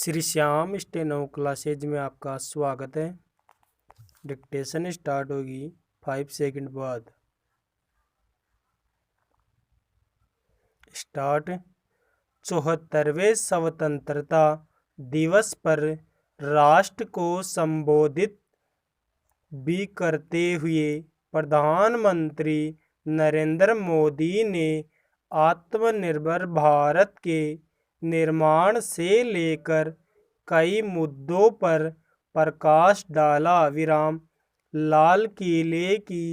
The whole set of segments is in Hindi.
श्री श्याम स्टेनो क्लासेज में आपका स्वागत है। डिक्टेशन स्टार्ट होगी 5 सेकंड बाद। स्टार्ट। 74वें स्वतंत्रता दिवस पर राष्ट्र को संबोधित भी करते हुए प्रधानमंत्री नरेंद्र मोदी ने आत्मनिर्भर भारत के निर्माण से लेकर कई मुद्दों पर प्रकाश डाला। लाल किले की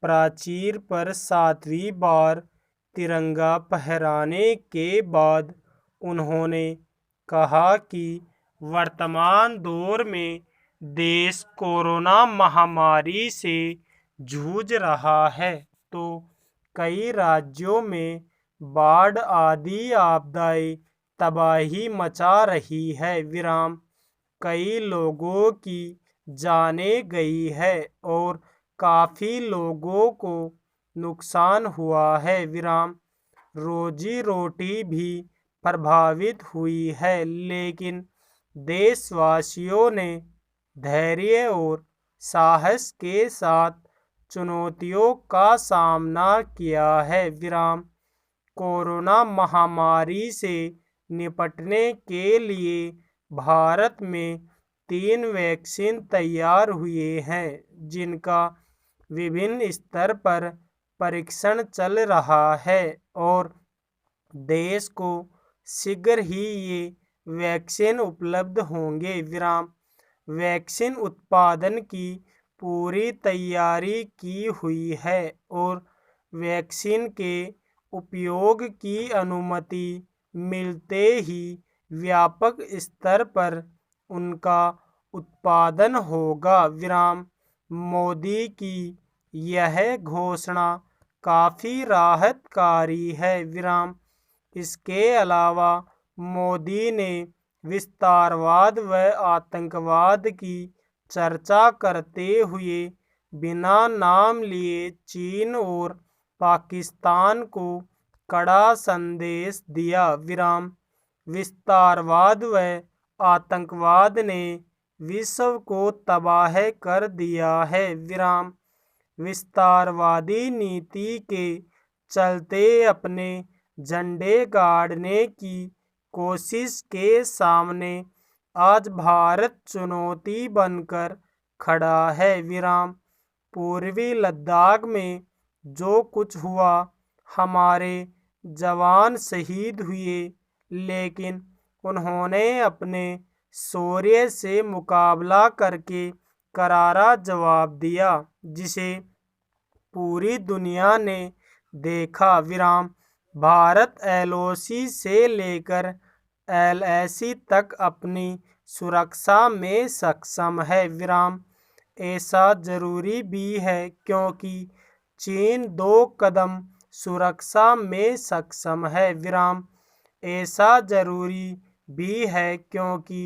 प्राचीर पर 7वीं बार तिरंगा फहराने के बाद उन्होंने कहा कि वर्तमान दौर में देश कोरोना महामारी से जूझ रहा है, तो कई राज्यों में बाढ़ आदि आपदाएं तबाही मचा रही है। कई लोगों की जानें गई है और काफ़ी लोगों को नुकसान हुआ है। रोजी रोटी भी प्रभावित हुई है, लेकिन देशवासियों ने धैर्य और साहस के साथ चुनौतियों का सामना किया है। कोरोना महामारी से निपटने के लिए भारत में 3 वैक्सीन तैयार हुए हैं, जिनका विभिन्न स्तर पर परीक्षण चल रहा है और देश को शीघ्र ही ये वैक्सीन उपलब्ध होंगे। वैक्सीन उत्पादन की पूरी तैयारी की हुई है और वैक्सीन के उपयोग की अनुमति मिलते ही व्यापक स्तर पर उनका उत्पादन होगा। मोदी की यह घोषणा काफ़ी राहतकारी है। इसके अलावा मोदी ने विस्तारवाद व आतंकवाद की चर्चा करते हुए बिना नाम लिए चीन और पाकिस्तान को कड़ा संदेश दिया। विस्तारवाद व आतंकवाद ने विश्व को तबाह कर दिया है। विस्तारवादी नीति के चलते अपने झंडे गाड़ने की कोशिश के सामने आज भारत चुनौती बनकर खड़ा है। पूर्वी लद्दाख में जो कुछ हुआ, हमारे जवान शहीद हुए, लेकिन उन्होंने अपने शौर्य से मुकाबला करके करारा जवाब दिया, जिसे पूरी दुनिया ने देखा। भारत LOC से लेकर LAC तक अपनी सुरक्षा में सक्षम है। ऐसा जरूरी भी है क्योंकि चीन 2 कदम सुरक्षा में सक्षम है। ऐसा जरूरी भी है क्योंकि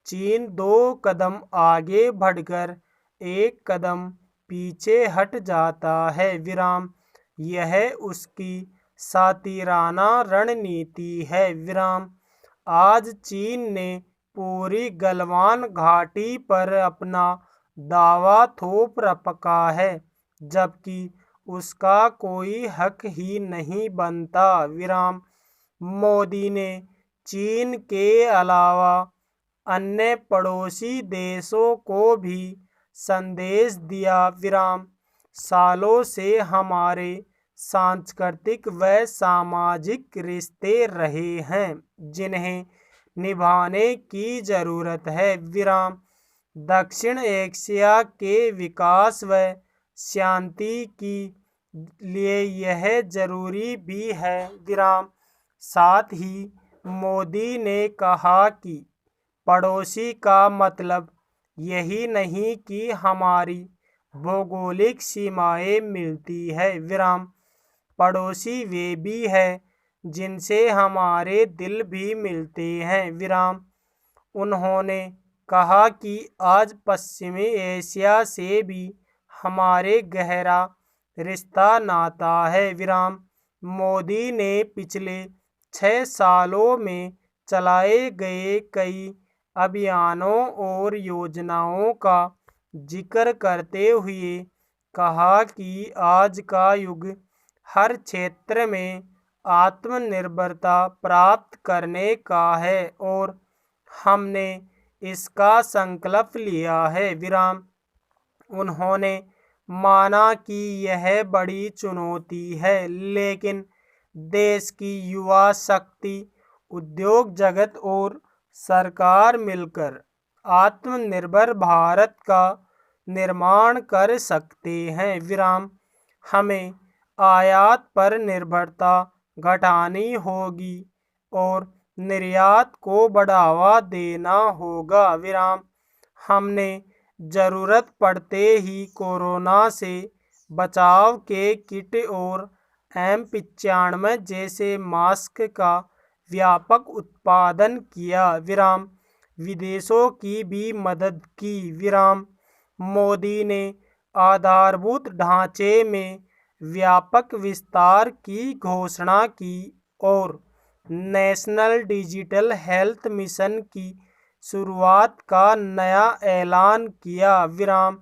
चीन 2 कदम आगे बढ़कर 1 कदम पीछे हट जाता है। यह उसकी शातिराना रणनीति है। आज चीन ने पूरी गलवान घाटी पर अपना दावा थोप रखा है, जबकि उसका कोई हक ही नहीं बनता। मोदी ने चीन के अलावा अन्य पड़ोसी देशों को भी संदेश दिया। सालों से हमारे सांस्कृतिक व सामाजिक रिश्ते रहे हैं, जिन्हें निभाने की ज़रूरत है। दक्षिण एशिया के विकास व शांति के लिए यह जरूरी भी है। साथ ही मोदी ने कहा कि पड़ोसी का मतलब यही नहीं कि हमारी भौगोलिक सीमाएं मिलती है। पड़ोसी वे भी हैं जिनसे हमारे दिल भी मिलते हैं। उन्होंने कहा कि आज पश्चिमी एशिया से भी हमारे गहरा रिश्ता नाता है। मोदी ने पिछले 6 सालों में चलाए गए कई अभियानों और योजनाओं का जिक्र करते हुए कहा कि आज का युग हर क्षेत्र में आत्मनिर्भरता प्राप्त करने का है और हमने इसका संकल्प लिया है। विराम। उन्होंने माना कि यह बड़ी चुनौती है, लेकिन देश की युवा शक्ति, उद्योग जगत और सरकार मिलकर आत्मनिर्भर भारत का निर्माण कर सकते हैं। विराम। हमें आयात पर निर्भरता घटानी होगी और निर्यात को बढ़ावा देना होगा। विराम। हमने जरूरत पड़ते ही कोरोना से बचाव के किट और M95 जैसे मास्क का व्यापक उत्पादन किया। विराम। विदेशों की भी मदद की। विराम। मोदी ने आधारभूत ढांचे में व्यापक विस्तार की घोषणा की और नेशनल डिजिटल हेल्थ मिशन की शुरुआत का नया ऐलान किया। विराम।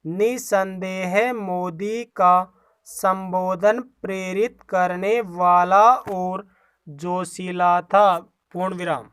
निसंदेह मोदी का संबोधन प्रेरित करने वाला और जोशीला था। पूर्ण विराम।